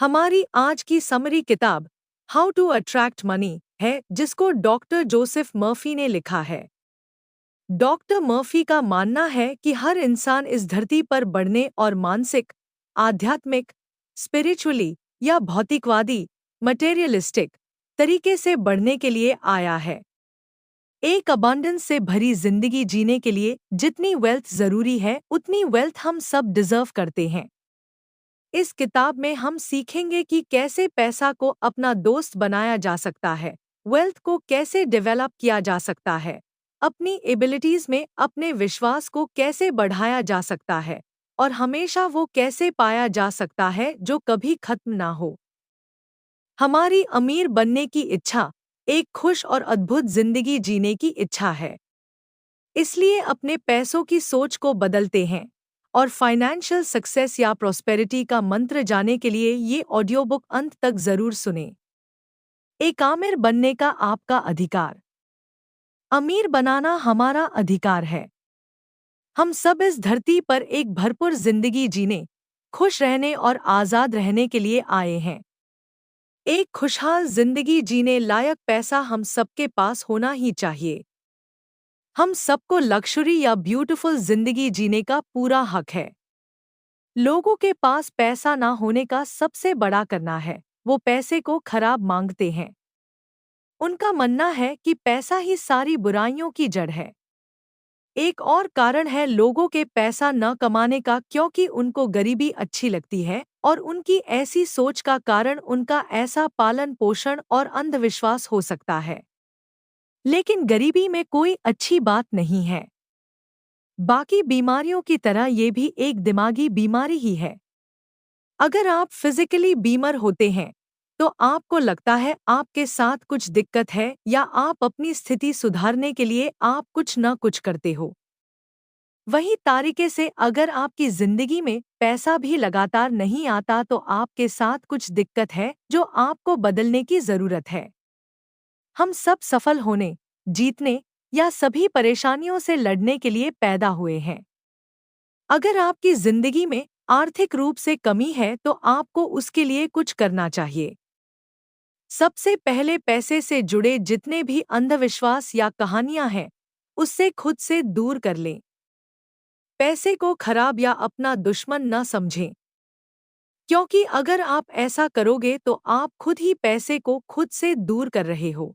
हमारी आज की समरी किताब हाउ टू अट्रैक्ट मनी है, जिसको डॉक्टर जोसेफ मर्फी ने लिखा है। डॉक्टर मर्फी का मानना है कि हर इंसान इस धरती पर बढ़ने और मानसिक, आध्यात्मिक, स्पिरिचुअली या भौतिकवादी, मटेरियलिस्टिक तरीके से बढ़ने के लिए आया है। एक अबंडेंस से भरी जिंदगी जीने के लिए जितनी वेल्थ जरूरी है, उतनी वेल्थ हम सब डिजर्व करते हैं। इस किताब में हम सीखेंगे कि कैसे पैसा को अपना दोस्त बनाया जा सकता है, वेल्थ को कैसे डेवलप किया जा सकता है, अपनी एबिलिटीज में अपने विश्वास को कैसे बढ़ाया जा सकता है, और हमेशा वो कैसे पाया जा सकता है जो कभी खत्म ना हो। हमारी अमीर बनने की इच्छा एक खुश और अद्भुत जिंदगी जीने की इच्छा है। इसलिए अपने पैसों की सोच को बदलते हैं और फाइनेंशियल सक्सेस या प्रॉस्पेरिटी का मंत्र जाने के लिए ये ऑडियो बुक अंत तक जरूर सुनें। एक आमिर बनने का आपका अधिकार। अमीर बनाना हमारा अधिकार है। हम सब इस धरती पर एक भरपूर जिंदगी जीने, खुश रहने और आजाद रहने के लिए आए हैं। एक खुशहाल जिंदगी जीने लायक पैसा हम सबके पास होना ही चाहिए। हम सबको लक्ष्री या ब्यूटीफुल जिंदगी जीने का पूरा हक है। लोगों के पास पैसा ना होने का सबसे बड़ा करना है, वो पैसे को खराब मांगते हैं। उनका मानना है कि पैसा ही सारी बुराइयों की जड़ है। एक और कारण है लोगों के पैसा न कमाने का, क्योंकि उनको गरीबी अच्छी लगती है और उनकी ऐसी सोच का कारण उनका ऐसा पालन पोषण और अंधविश्वास हो सकता है। लेकिन गरीबी में कोई अच्छी बात नहीं है। बाकी बीमारियों की तरह ये भी एक दिमागी बीमारी ही है। अगर आप फिजिकली बीमार होते हैं तो आपको लगता है आपके साथ कुछ दिक्कत है या आप अपनी स्थिति सुधारने के लिए आप कुछ न कुछ करते हो। वही तरीके से अगर आपकी जिंदगी में पैसा भी लगातार नहीं आता तो आपके साथ कुछ दिक्कत है जो आपको बदलने की जरूरत है। हम सब सफल होने, जीतने या सभी परेशानियों से लड़ने के लिए पैदा हुए हैं। अगर आपकी जिंदगी में आर्थिक रूप से कमी है तो आपको उसके लिए कुछ करना चाहिए। सबसे पहले पैसे से जुड़े जितने भी अंधविश्वास या कहानियां हैं, उससे खुद से दूर कर लें। पैसे को खराब या अपना दुश्मन न समझें, क्योंकि अगर आप ऐसा करोगे तो आप खुद ही पैसे को खुद से दूर कर रहे हो।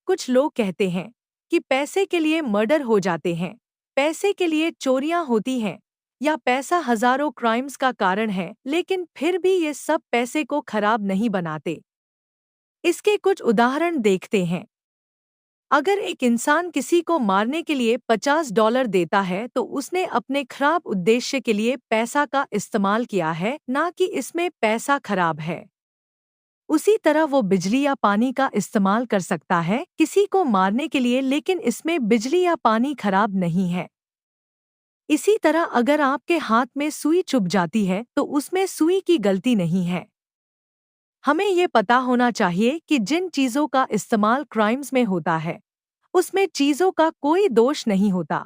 कुछ लोग कहते हैं कि पैसे के लिए मर्डर हो जाते हैं, पैसे के लिए चोरियां होती हैं, या पैसा हजारों क्राइम्स का कारण है, लेकिन फिर भी ये सब पैसे को खराब नहीं बनाते। इसके कुछ उदाहरण देखते हैं। अगर एक इंसान किसी को मारने के लिए $50 देता है तो उसने अपने खराब उद्देश्य के लिए पैसा का इस्तेमाल किया है, ना कि इसमें पैसा खराब है। उसी तरह वो बिजली या पानी का इस्तेमाल कर सकता है किसी को मारने के लिए, लेकिन इसमें बिजली या पानी खराब नहीं है। इसी तरह अगर आपके हाथ में सुई चुभ जाती है तो उसमें सुई की गलती नहीं है। हमें ये पता होना चाहिए कि जिन चीज़ों का इस्तेमाल क्राइम्स में होता है, उसमें चीज़ों का कोई दोष नहीं होता।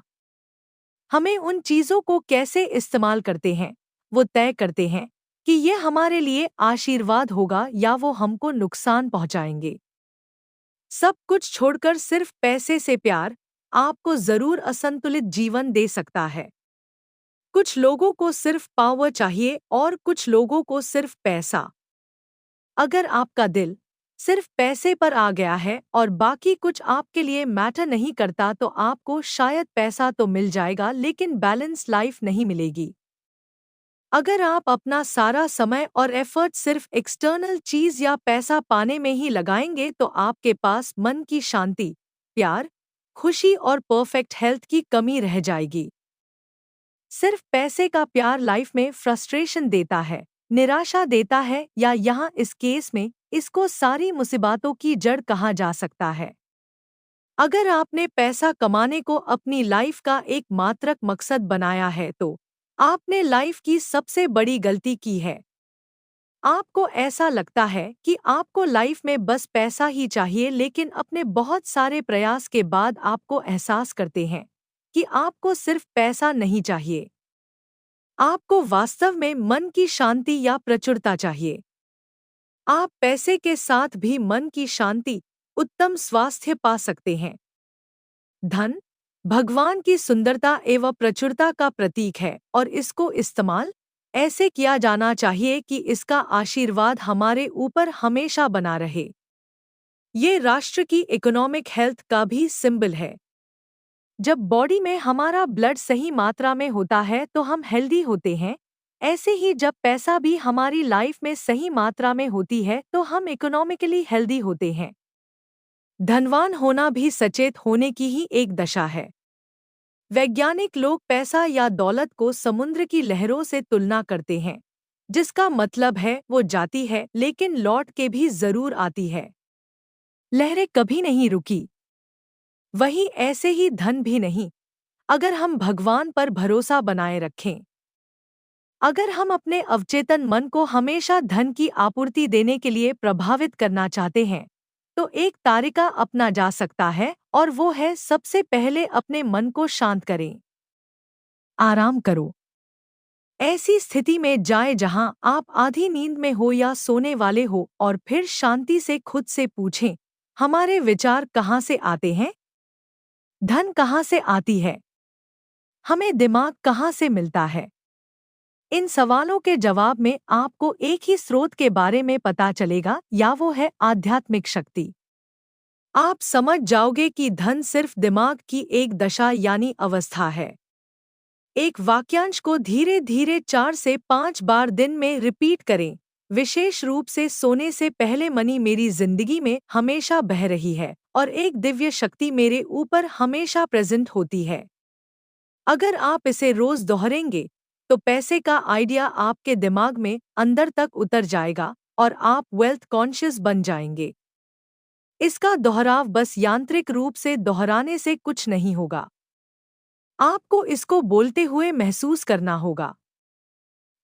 हमें उन चीज़ों को कैसे इस्तेमाल करते हैं, वो तय करते हैं कि ये हमारे लिए आशीर्वाद होगा या वो हमको नुकसान पहुंचाएंगे। सब कुछ छोड़कर सिर्फ पैसे से प्यार आपको जरूर असंतुलित जीवन दे सकता है। कुछ लोगों को सिर्फ पावर चाहिए और कुछ लोगों को सिर्फ पैसा। अगर आपका दिल सिर्फ पैसे पर आ गया है और बाकी कुछ आपके लिए मैटर नहीं करता तो आपको शायद पैसा तो मिल जाएगा लेकिन बैलेंस लाइफ नहीं मिलेगी। अगर आप अपना सारा समय और एफर्ट सिर्फ एक्सटर्नल चीज या पैसा पाने में ही लगाएंगे तो आपके पास मन की शांति, प्यार, खुशी और परफेक्ट हेल्थ की कमी रह जाएगी। सिर्फ पैसे का प्यार लाइफ में फ्रस्ट्रेशन देता है, निराशा देता है, या यहाँ इस केस में इसको सारी मुसीबतों की जड़ कहा जा सकता है। अगर आपने पैसा कमाने को अपनी लाइफ का एक मात्रक मकसद बनाया है तो आपने लाइफ की सबसे बड़ी गलती की है। आपको ऐसा लगता है कि आपको लाइफ में बस पैसा ही चाहिए, लेकिन अपने बहुत सारे प्रयास के बाद आपको एहसास करते हैं कि आपको सिर्फ पैसा नहीं चाहिए। आपको वास्तव में मन की शांति या प्रचुरता चाहिए? आप पैसे के साथ भी मन की शांति, उत्तम स्वास्थ्य पा सकते हैं। धन भगवान की सुंदरता एवं प्रचुरता का प्रतीक है और इसको इस्तेमाल ऐसे किया जाना चाहिए कि इसका आशीर्वाद हमारे ऊपर हमेशा बना रहे। ये राष्ट्र की इकोनॉमिक हेल्थ का भी सिंबल है। जब बॉडी में हमारा ब्लड सही मात्रा में होता है तो हम हेल्दी होते हैं। ऐसे ही जब पैसा भी हमारी लाइफ में सही मात्रा में होती है तो हम इकोनॉमिकली हेल्दी होते हैं। धनवान होना भी सचेत होने की ही एक दशा है। वैज्ञानिक लोग पैसा या दौलत को समुद्र की लहरों से तुलना करते हैं, जिसका मतलब है वो जाती है लेकिन लौट के भी जरूर आती है। लहरें कभी नहीं रुकी। वही ऐसे ही धन भी नहीं, अगर हम भगवान पर भरोसा बनाए रखें। अगर हम अपने अवचेतन मन को हमेशा धन की आपूर्ति देने के लिए प्रभावित करना चाहते हैं, तो एक तारिका अपना जा सकता है और वो है सबसे पहले अपने मन को शांत करें। आराम करो। ऐसी स्थिति में जाए जहां आप आधी नींद में हो या सोने वाले हो और फिर शांति से खुद से पूछें, हमारे विचार कहाँ से आते हैं? धन कहाँ से आती है? हमें दिमाग कहाँ से मिलता है? इन सवालों के जवाब में आपको एक ही स्रोत के बारे में पता चलेगा, या वो है आध्यात्मिक शक्ति। आप समझ जाओगे कि धन सिर्फ दिमाग की एक दशा यानी अवस्था है। एक वाक्यांश को धीरे धीरे 4 से 5 बार दिन में रिपीट करें। विशेष रूप से सोने से पहले, मनी मेरी जिंदगी में हमेशा बह रही है और एक दिव्य शक्ति मेरे ऊपर हमेशा प्रेजेंट होती है। अगर आप इसे रोज दोहराएंगे तो पैसे का आइडिया आपके दिमाग में अंदर तक उतर जाएगा और आप वेल्थ कॉन्शियस बन जाएंगे। इसका दोहराव बस यांत्रिक रूप से दोहराने से कुछ नहीं होगा। आपको इसको बोलते हुए महसूस करना होगा।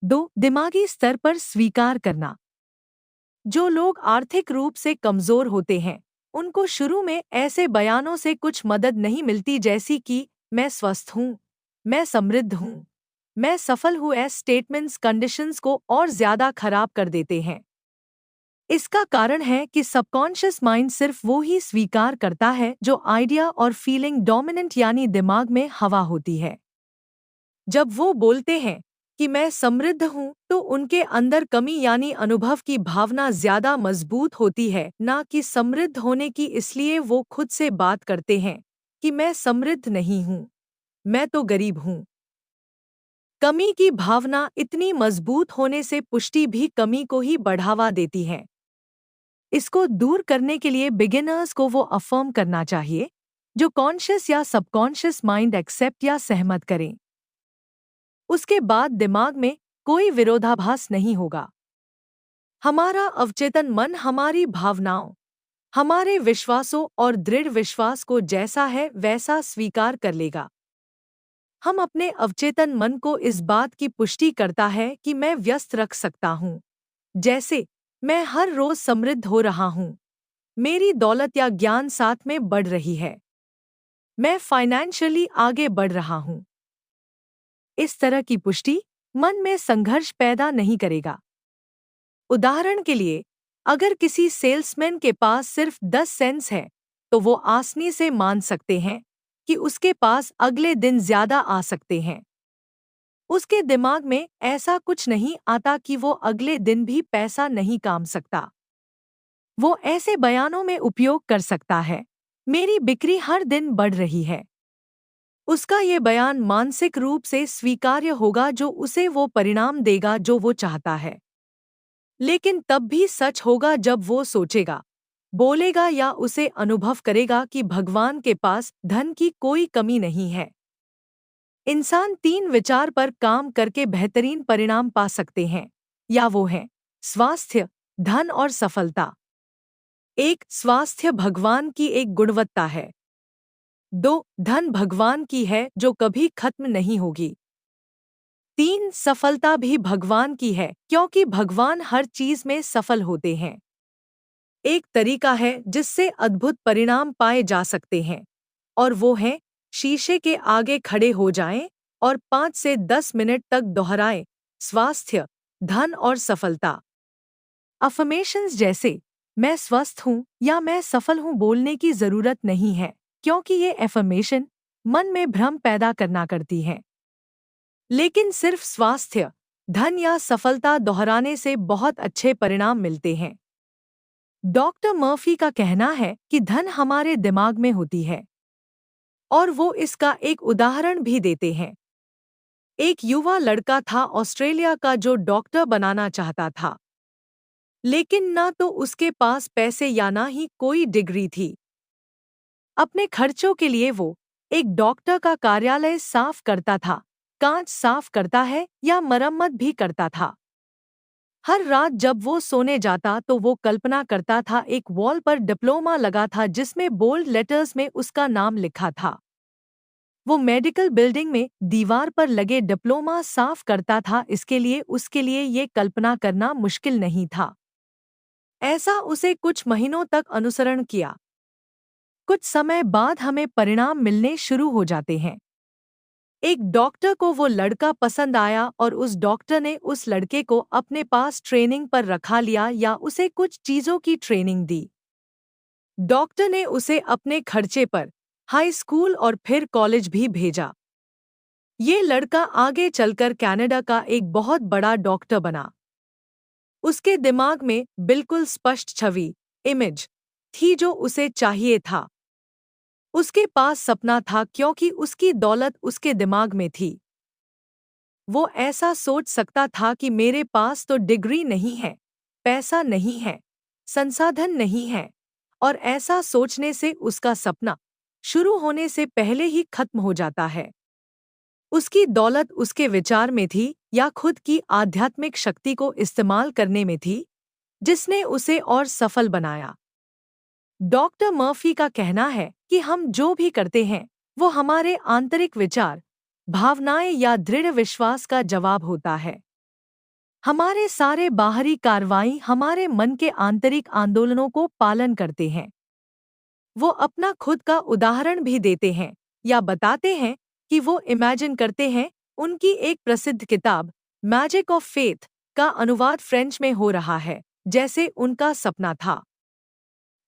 2. दिमागी स्तर पर स्वीकार करना। जो लोग आर्थिक रूप से कमजोर होते हैं, उनको शुरू में ऐसे बयानों से कुछ मदद नहीं मिलती, जैसी कि मैं स्वस्थ हूँ, मैं समृद्ध हूँ, मैं सफल हूँ। ऐसे स्टेटमेंट्स कंडीशंस को और ज्यादा खराब कर देते हैं। इसका कारण है कि सबकॉन्शियस माइंड सिर्फ वो ही स्वीकार करता है जो आइडिया और फीलिंग डोमिनेंट यानी दिमाग में हवा होती है। जब वो बोलते हैं कि मैं समृद्ध हूँ, तो उनके अंदर कमी यानी अनुभव की भावना ज्यादा मजबूत होती है, ना कि समृद्ध होने की। इसलिए वो खुद से बात करते हैं कि मैं समृद्ध नहीं हूँ, मैं तो गरीब हूँ। कमी की भावना इतनी मजबूत होने से पुष्टि भी कमी को ही बढ़ावा देती है। इसको दूर करने के लिए बिगिनर्स को वो अफर्म करना चाहिए जो कॉन्शियस या सबकॉन्शियस माइंड एक्सेप्ट या सहमत करें। उसके बाद दिमाग में कोई विरोधाभास नहीं होगा। हमारा अवचेतन मन हमारी भावनाओं, हमारे विश्वासों और दृढ़ विश्वास को जैसा है वैसा स्वीकार कर लेगा। हम अपने अवचेतन मन को इस बात की पुष्टि करता है कि मैं व्यस्त रख सकता हूँ, जैसे मैं हर रोज समृद्ध हो रहा हूँ, मेरी दौलत या ज्ञान साथ में बढ़ रही है, मैं फाइनेंशियली आगे बढ़ रहा हूँ। इस तरह की पुष्टि मन में संघर्ष पैदा नहीं करेगा। उदाहरण के लिए, अगर किसी सेल्समैन के पास सिर्फ 10 सेंट्स है, तो वो आसानी से मान सकते हैं कि उसके पास अगले दिन ज्यादा आ सकते हैं। उसके दिमाग में ऐसा कुछ नहीं आता कि वो अगले दिन भी पैसा नहीं काम सकता। वो ऐसे बयानों में उपयोग कर सकता है, मेरी बिक्री हर दिन बढ़ रही है। उसका ये बयान मानसिक रूप से स्वीकार्य होगा, जो उसे वो परिणाम देगा जो वो चाहता है। लेकिन तब भी सच होगा जब वो सोचेगा, बोलेगा या उसे अनुभव करेगा कि भगवान के पास धन की कोई कमी नहीं है। इंसान 3 विचार पर काम करके बेहतरीन परिणाम पा सकते हैं, या वो है स्वास्थ्य, धन और सफलता। 1. स्वास्थ्य भगवान की एक गुणवत्ता है। 2. धन भगवान की है जो कभी खत्म नहीं होगी। 3. सफलता भी भगवान की है क्योंकि भगवान हर चीज में सफल होते हैं। एक तरीका है जिससे अद्भुत परिणाम पाए जा सकते हैं, और वो है शीशे के आगे खड़े हो जाएं और 5 से 10 मिनट तक दोहराएं। स्वास्थ्य, धन और सफलता। अफर्मेशंस जैसे मैं स्वस्थ हूँ या मैं सफल हूँ बोलने की जरूरत नहीं है, क्योंकि ये अफर्मेशन मन में भ्रम पैदा करना करती हैं। लेकिन सिर्फ स्वास्थ्य, धन या सफलता दोहराने से बहुत अच्छे परिणाम मिलते हैं। डॉक्टर मर्फी का कहना है कि धन हमारे दिमाग में होती है, और वो इसका एक उदाहरण भी देते हैं। एक युवा लड़का था ऑस्ट्रेलिया का जो डॉक्टर बनाना चाहता था, लेकिन ना तो उसके पास पैसे या ना ही कोई डिग्री थी। अपने खर्चों के लिए वो एक डॉक्टर का कार्यालय साफ करता था, कांच साफ करता है या मरम्मत भी करता था। हर रात जब वो सोने जाता तो वो कल्पना करता था, एक वॉल पर डिप्लोमा लगा था जिसमें बोल्ड लेटर्स में उसका नाम लिखा था। वो मेडिकल बिल्डिंग में दीवार पर लगे डिप्लोमा साफ करता था, उसके लिए ये कल्पना करना मुश्किल नहीं था। ऐसा उसे कुछ महीनों तक अनुसरण किया। कुछ समय बाद हमें परिणाम मिलने शुरू हो जाते हैं। एक डॉक्टर को वो लड़का पसंद आया और उस डॉक्टर ने उस लड़के को अपने पास ट्रेनिंग पर रखा लिया या उसे कुछ चीज़ों की ट्रेनिंग दी। डॉक्टर ने उसे अपने खर्चे पर हाई स्कूल और फिर कॉलेज भी भेजा। ये लड़का आगे चलकर कनाडा का एक बहुत बड़ा डॉक्टर बना। उसके दिमाग में बिल्कुल स्पष्ट छवि, इमेज थी जो उसे चाहिए था। उसके पास सपना था क्योंकि उसकी दौलत उसके दिमाग में थी। वो ऐसा सोच सकता था कि मेरे पास तो डिग्री नहीं है, पैसा नहीं है, संसाधन नहीं है, और ऐसा सोचने से उसका सपना शुरू होने से पहले ही खत्म हो जाता है। उसकी दौलत उसके विचार में थी या खुद की आध्यात्मिक शक्ति को इस्तेमाल करने में थी, जिसने उसे और सफल बनाया। डॉक्टर मर्फी का कहना है कि हम जो भी करते हैं वो हमारे आंतरिक विचार, भावनाएं या दृढ़ विश्वास का जवाब होता है। हमारे सारे बाहरी कार्रवाई हमारे मन के आंतरिक आंदोलनों को पालन करते हैं। वो अपना खुद का उदाहरण भी देते हैं या बताते हैं कि वो इमेजिन करते हैं। उनकी एक प्रसिद्ध किताब मैजिक ऑफ फेथ का अनुवाद फ्रेंच में हो रहा है, जैसे उनका सपना था।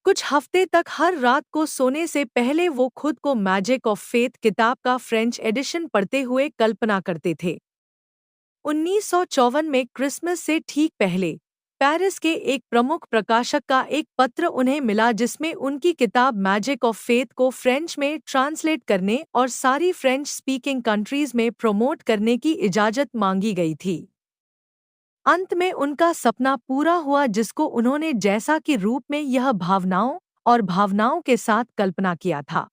कुछ हफ्ते तक हर रात को सोने से पहले वो खुद को मैजिक ऑफ फेथ किताब का फ्रेंच एडिशन पढ़ते हुए कल्पना करते थे। 1954 में क्रिसमस से ठीक पहले पेरिस के एक प्रमुख प्रकाशक का एक पत्र उन्हें मिला जिसमें उनकी किताब मैजिक ऑफ फेथ को फ्रेंच में ट्रांसलेट करने और सारी फ्रेंच स्पीकिंग कंट्रीज में प्रमोट करने की इजाज़त मांगी गई थी। अंत में उनका सपना पूरा हुआ, जिसको उन्होंने जैसा कि रूप में यह भावनाओं के साथ कल्पना किया था।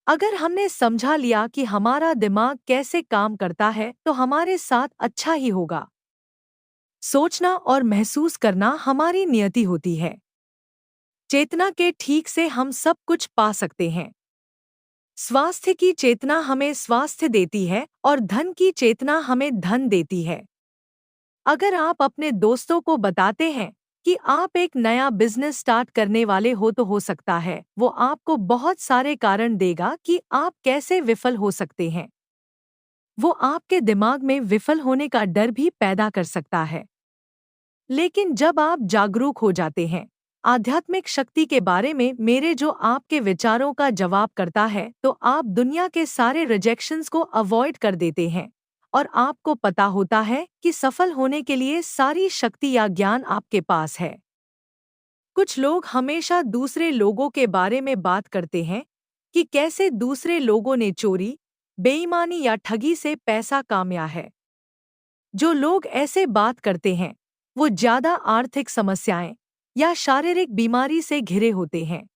अगर हमने समझा लिया कि हमारा दिमाग कैसे काम करता है तो हमारे साथ अच्छा ही होगा। सोचना और महसूस करना हमारी नियति होती है। चेतना के ठीक से हम सब कुछ पा सकते हैं। स्वास्थ्य की चेतना हमें स्वास्थ्य देती है और धन की चेतना हमें धन देती है। अगर आप अपने दोस्तों को बताते हैं कि आप एक नया बिजनेस स्टार्ट करने वाले हो तो हो सकता है वो आपको बहुत सारे कारण देगा कि आप कैसे विफल हो सकते हैं। वो आपके दिमाग में विफल होने का डर भी पैदा कर सकता है। लेकिन जब आप जागरूक हो जाते हैं आध्यात्मिक शक्ति के बारे में मेरे जो आपके विचारों का जवाब करता है, तो आप दुनिया के सारे रिजेक्शंस को अवॉइड कर देते हैं और आपको पता होता है कि सफल होने के लिए सारी शक्ति या ज्ञान आपके पास है। कुछ लोग हमेशा दूसरे लोगों के बारे में बात करते हैं कि कैसे दूसरे लोगों ने चोरी, बेईमानी या ठगी से पैसा कमाया है। जो लोग ऐसे बात करते हैं वो ज्यादा आर्थिक समस्याएं या शारीरिक बीमारी से घिरे होते हैं।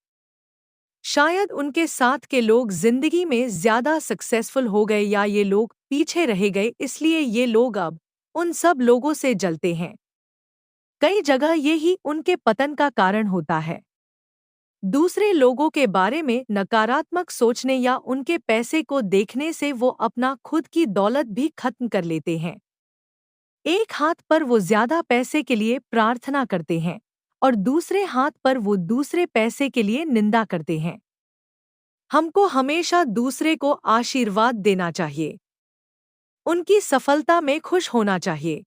शायद उनके साथ के लोग जिंदगी में ज्यादा सक्सेसफुल हो गए या ये लोग पीछे रह गए, इसलिए ये लोग अब उन सब लोगों से जलते हैं। कई जगह ये ही उनके पतन का कारण होता है। दूसरे लोगों के बारे में नकारात्मक सोचने या उनके पैसे को देखने से वो अपना खुद की दौलत भी खत्म कर लेते हैं। एक हाथ पर वो ज्यादा पैसे के लिए प्रार्थना करते हैं और दूसरे हाथ पर वो दूसरे पैसे के लिए निंदा करते हैं। हमको हमेशा दूसरे को आशीर्वाद देना चाहिए। उनकी सफलता में खुश होना चाहिए।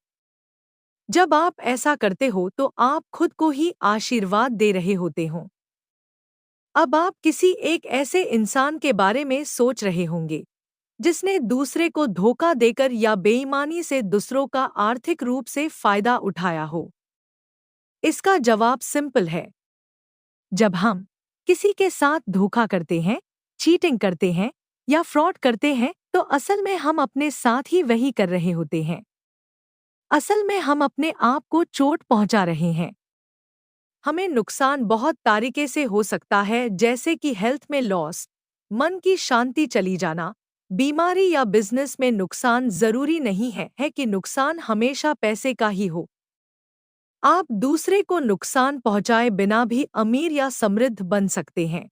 जब आप ऐसा करते हो तो आप खुद को ही आशीर्वाद दे रहे होते हो। अब आप किसी एक ऐसे इंसान के बारे में सोच रहे होंगे जिसने दूसरे को धोखा देकर या बेईमानी से दूसरों का आर्थिक रूप से फायदा उठाया हो। इसका जवाब सिंपल है। जब हम किसी के साथ धोखा करते हैं, चीटिंग करते हैं या फ्रॉड करते हैं तो असल में हम अपने साथ ही वही कर रहे होते हैं। असल में हम अपने आप को चोट पहुंचा रहे हैं। हमें नुकसान बहुत तरीके से हो सकता है, जैसे कि हेल्थ में लॉस, मन की शांति चली जाना, बीमारी या बिजनेस में नुकसान। जरूरी नहीं है कि नुकसान हमेशा पैसे का ही हो। आप दूसरे को नुकसान पहुंचाए बिना भी अमीर या समृद्ध बन सकते हैं।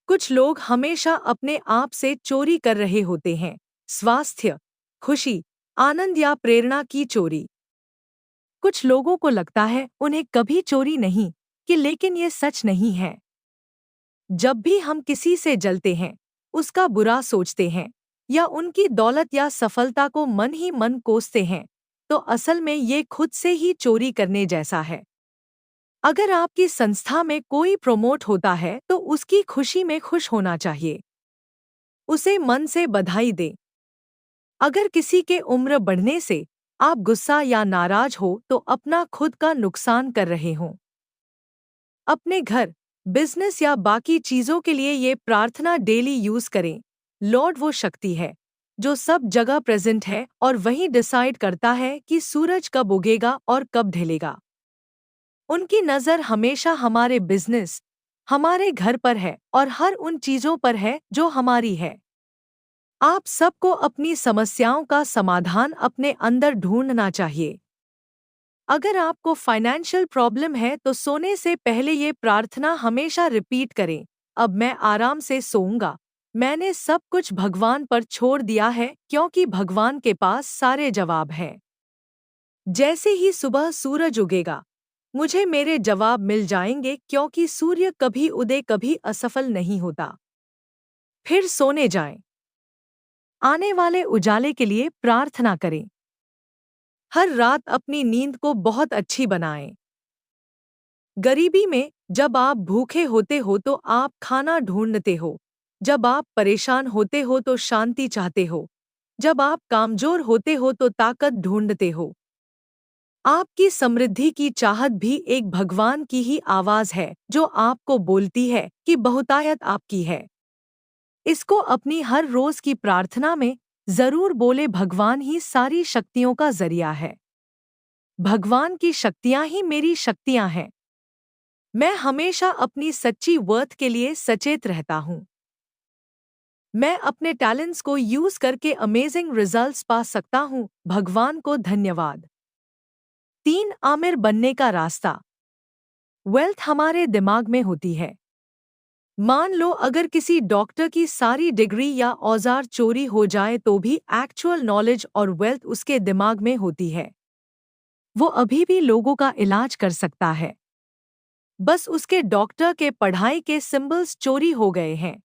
कुछ लोग हमेशा अपने आप से चोरी कर रहे होते हैं, स्वास्थ्य, खुशी, आनंद या प्रेरणा की चोरी। कुछ लोगों को लगता है उन्हें कभी चोरी नहीं कि, लेकिन ये सच नहीं है। जब भी हम किसी से जलते हैं, उसका बुरा सोचते हैं या उनकी दौलत या सफलता को मन ही मन कोसते हैं, तो असल में ये खुद से ही चोरी करने जैसा है। अगर आपकी संस्था में कोई प्रमोट होता है तो उसकी खुशी में खुश होना चाहिए। उसे मन से बधाई दें। अगर किसी के उम्र बढ़ने से आप गुस्सा या नाराज हो तो अपना खुद का नुकसान कर रहे हो। अपने घर, बिजनेस या बाकी चीजों के लिए ये प्रार्थना डेली यूज करें। लॉर्ड वो शक्ति है जो सब जगह प्रेजेंट है और वही डिसाइड करता है कि सूरज कब उगेगा और कब ढलेगा। उनकी नज़र हमेशा हमारे बिजनेस, हमारे घर पर है और हर उन चीजों पर है जो हमारी है। आप सबको अपनी समस्याओं का समाधान अपने अंदर ढूंढना चाहिए। अगर आपको फाइनेंशियल प्रॉब्लम है तो सोने से पहले ये प्रार्थना हमेशा रिपीट करें। अब मैं आराम से सोऊंगा। मैंने सब कुछ भगवान पर छोड़ दिया है क्योंकि भगवान के पास सारे जवाब हैं। जैसे ही सुबह सूरज उगेगा, मुझे मेरे जवाब मिल जाएंगे क्योंकि सूर्य कभी उदय कभी असफल नहीं होता। फिर सोने जाएं। आने वाले उजाले के लिए प्रार्थना करें। हर रात अपनी नींद को बहुत अच्छी बनाएं। गरीबी में जब आप भूखे होते हो तो आप खाना ढूंढते हो। जब आप परेशान होते हो तो शांति चाहते हो। जब आप कमजोर होते हो तो ताकत ढूंढते हो। आपकी समृद्धि की चाहत भी एक भगवान की ही आवाज है जो आपको बोलती है कि बहुतायत आपकी है। इसको अपनी हर रोज की प्रार्थना में जरूर बोले। भगवान ही सारी शक्तियों का जरिया है। भगवान की शक्तियां ही मेरी शक्तियां हैं। मैं हमेशा अपनी सच्ची वर्थ के लिए सचेत रहता हूँ। मैं अपने टैलेंट्स को यूज करके अमेजिंग रिजल्ट्स पा सकता हूँ। भगवान को धन्यवाद। 3 आमिर बनने का रास्ता। वेल्थ हमारे दिमाग में होती है। मान लो अगर किसी डॉक्टर की सारी डिग्री या औजार चोरी हो जाए तो भी एक्चुअल नॉलेज और वेल्थ उसके दिमाग में होती है। वो अभी भी लोगों का इलाज कर सकता है। बस उसके डॉक्टर के पढ़ाई के सिंबल्स चोरी हो गए हैं।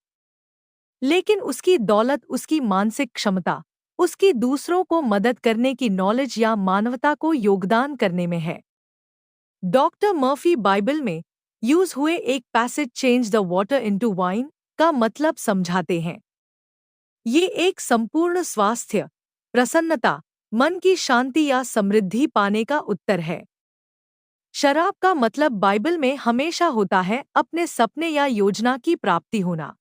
लेकिन उसकी दौलत, उसकी मानसिक क्षमता, उसकी दूसरों को मदद करने की नॉलेज या मानवता को योगदान करने में है। डॉक्टर मर्फी बाइबल में यूज हुए एक passage change the water into wine का मतलब समझाते हैं। ये एक संपूर्ण स्वास्थ्य, प्रसन्नता, मन की शांति या समृद्धि पाने का उत्तर है। शराब का मतलब बाइबल में हमेशा होता है अपने सपने या योजना की प्राप्ति होना।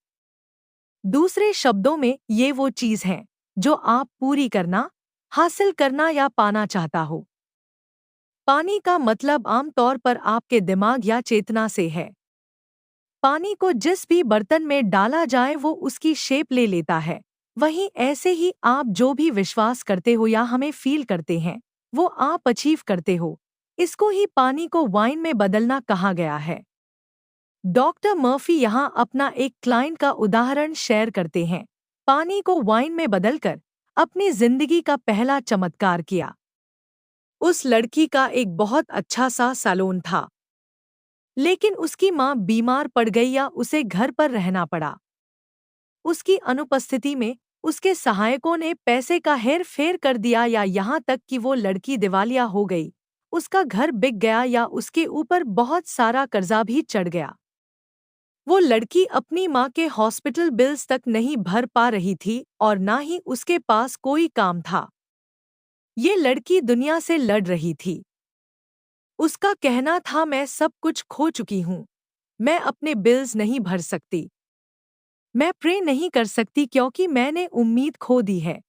दूसरे शब्दों में ये वो चीज है जो आप पूरी करना, हासिल करना या पाना चाहता हो। पानी का मतलब आमतौर पर आपके दिमाग या चेतना से है। पानी को जिस भी बर्तन में डाला जाए वो उसकी शेप ले लेता है। वहीं ऐसे ही आप जो भी विश्वास करते हो या हमें फील करते हैं वो आप अचीव करते हो। इसको ही पानी को वाइन में बदलना कहा गया है। डॉक्टर मर्फी यहाँ अपना एक क्लाइंट का उदाहरण शेयर करते हैं। पानी को वाइन में बदलकर अपनी जिंदगी का पहला चमत्कार किया। उस लड़की का एक बहुत अच्छा सा सैलून था, लेकिन उसकी माँ बीमार पड़ गई या उसे घर पर रहना पड़ा। उसकी अनुपस्थिति में उसके सहायकों ने पैसे का हेर फेर कर दिया या यहाँ तक कि वो लड़की दिवालिया हो गई, उसका घर बिक गया या उसके ऊपर बहुत सारा कर्जा भी चढ़ गया। वो लड़की अपनी माँ के हॉस्पिटल बिल्स तक नहीं भर पा रही थी और ना ही उसके पास कोई काम था। ये लड़की दुनिया से लड़ रही थी। उसका कहना था, मैं सब कुछ खो चुकी हूँ, मैं अपने बिल्स नहीं भर सकती, मैं प्रे नहीं कर सकती क्योंकि मैंने उम्मीद खो दी है।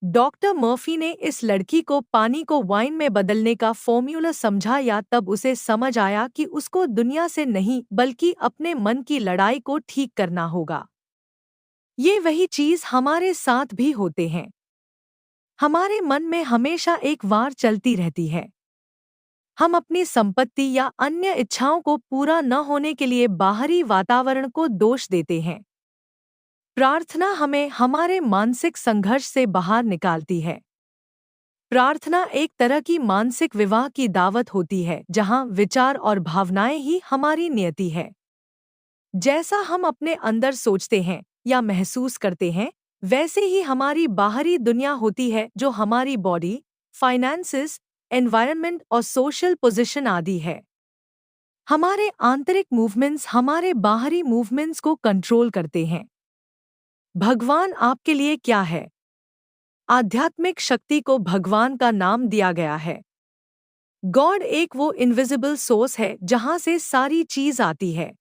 डॉक्टर मर्फी ने इस लड़की को पानी को वाइन में बदलने का फॉर्मूला समझाया। तब उसे समझ आया कि उसको दुनिया से नहीं बल्कि अपने मन की लड़ाई को ठीक करना होगा। ये वही चीज़ हमारे साथ भी होते हैं। हमारे मन में हमेशा एक वार चलती रहती है। हम अपनी संपत्ति या अन्य इच्छाओं को पूरा न होने के लिए बाहरी वातावरण को दोष देते हैं। प्रार्थना हमें हमारे मानसिक संघर्ष से बाहर निकालती है। प्रार्थना एक तरह की मानसिक विवाह की दावत होती है जहां विचार और भावनाएं ही हमारी नियति है। जैसा हम अपने अंदर सोचते हैं या महसूस करते हैं, वैसे ही हमारी बाहरी दुनिया होती है जो हमारी बॉडी, फाइनेंसेस, एनवायरनमेंट और सोशल पोजीशन आदि है। हमारे आंतरिक मूवमेंट्स हमारे बाहरी मूवमेंट्स को कंट्रोल करते हैं। भगवान आपके लिए क्या है? आध्यात्मिक शक्ति को भगवान का नाम दिया गया है। गॉड एक वो इनविजिबल सोर्स है जहां से सारी चीज आती है।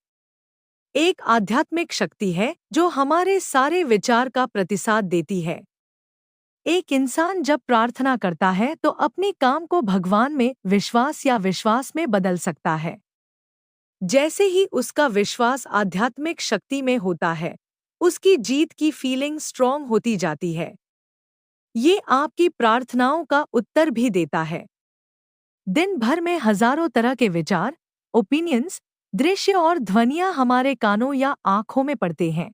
एक आध्यात्मिक शक्ति है जो हमारे सारे विचार का प्रतिसाद देती है। एक इंसान जब प्रार्थना करता है तो अपने काम को भगवान में विश्वास या विश्वास में बदल सकता है। जैसे ही उसका विश्वास आध्यात्मिक शक्ति में होता है, उसकी जीत की फीलिंग स्ट्रॉन्ग होती जाती है। ये आपकी प्रार्थनाओं का उत्तर भी देता है। दिन भर में हजारों तरह के विचार, ओपिनियंस, दृश्य और ध्वनियां हमारे कानों या आंखों में पड़ते हैं।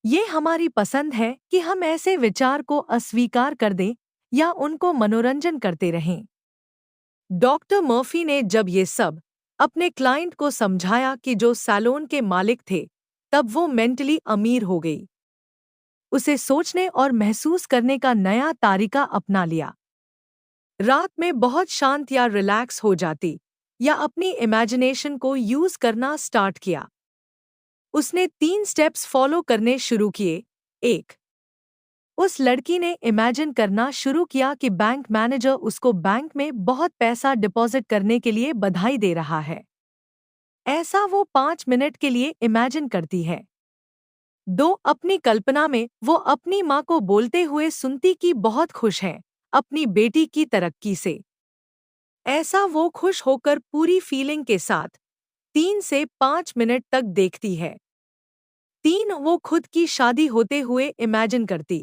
ये हमारी पसंद है कि हम ऐसे विचार को अस्वीकार कर दें या उनको मनोरंजन करते रहें। डॉक्टर मर्फी ने जब ये सब अपने क्लाइंट को समझाया कि जो सैलून के मालिक थे, तब वो मेंटली अमीर हो गई। उसे सोचने और महसूस करने का नया तरीका अपना लिया। रात में बहुत शांत या रिलैक्स हो जाती या अपनी इमेजिनेशन को यूज करना स्टार्ट किया। उसने 3 स्टेप्स फॉलो करने शुरू किए। 1, उस लड़की ने इमेजिन करना शुरू किया कि बैंक मैनेजर उसको बैंक में बहुत पैसा डिपॉजिट करने के लिए बधाई दे रहा है। ऐसा वो 5 मिनट के लिए इमेजिन करती है। 2, अपनी कल्पना में वो अपनी माँ को बोलते हुए सुनती कि बहुत खुश है अपनी बेटी की तरक्की से। ऐसा वो खुश होकर पूरी फीलिंग के साथ 3 से 5 मिनट तक देखती है। 3, वो खुद की शादी होते हुए इमेजिन करती।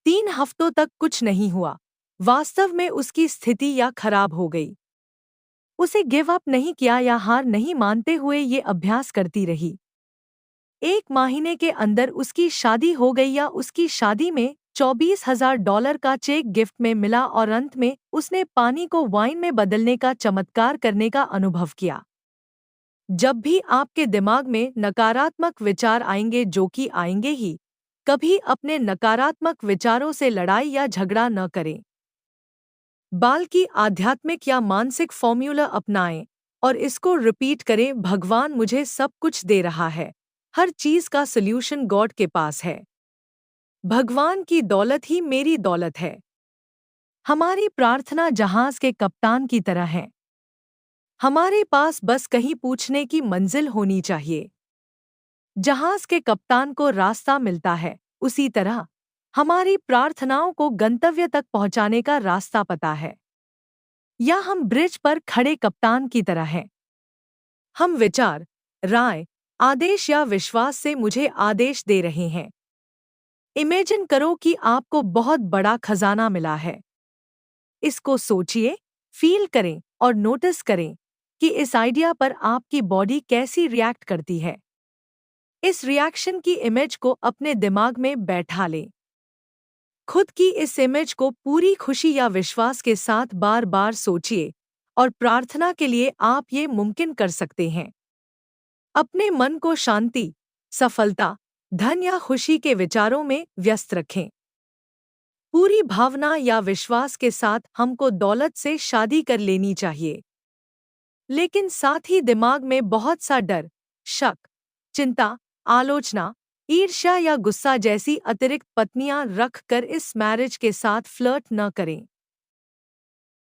3 हफ्तों तक कुछ नहीं हुआ। वास्तव में उसकी स्थिति या खराब हो गई। उसे गिव अप नहीं किया या हार नहीं मानते हुए ये अभ्यास करती रही। 1 महीने के अंदर उसकी शादी हो गई या उसकी शादी में $24,000 का चेक गिफ्ट में मिला और अंत में उसने पानी को वाइन में बदलने का चमत्कार करने का अनुभव किया। जब भी आपके दिमाग में नकारात्मक विचार आएंगे, जो कि आएंगे ही, कभी अपने नकारात्मक विचारों से लड़ाई या झगड़ा न करें, बल्कि आध्यात्मिक या मानसिक फॉर्मूला अपनाएं और इसको रिपीट करें, भगवान मुझे सब कुछ दे रहा है, हर चीज का सल्यूशन गॉड के पास है, भगवान की दौलत ही मेरी दौलत है। हमारी प्रार्थना जहाज के कप्तान की तरह है। हमारे पास बस कहीं पूछने की मंजिल होनी चाहिए। जहाज के कप्तान को रास्ता मिलता है, उसी तरह हमारी प्रार्थनाओं को गंतव्य तक पहुंचाने का रास्ता पता है। या हम ब्रिज पर खड़े कप्तान की तरह हैं। हम विचार, राय, आदेश या विश्वास से मुझे आदेश दे रहे हैं। इमेजिन करो कि आपको बहुत बड़ा खजाना मिला है। इसको सोचिए, फील करें और नोटिस करें कि इस आइडिया पर आपकी बॉडी कैसी रिएक्ट करती है। इस रिएक्शन की इमेज को अपने दिमाग में बैठा लें। खुद की इस इमेज को पूरी खुशी या विश्वास के साथ बार बार सोचिए और प्रार्थना के लिए आप ये मुमकिन कर सकते हैं। अपने मन को शांति, सफलता धन या खुशी के विचारों में व्यस्त रखें। पूरी भावना या विश्वास के साथ हमको दौलत से शादी कर लेनी चाहिए, लेकिन साथ ही दिमाग में बहुत सा डर, शक, चिंता, आलोचना, ईर्ष्या या गुस्सा जैसी अतिरिक्त पत्नियां रख कर इस मैरिज के साथ फ्लर्ट न करें।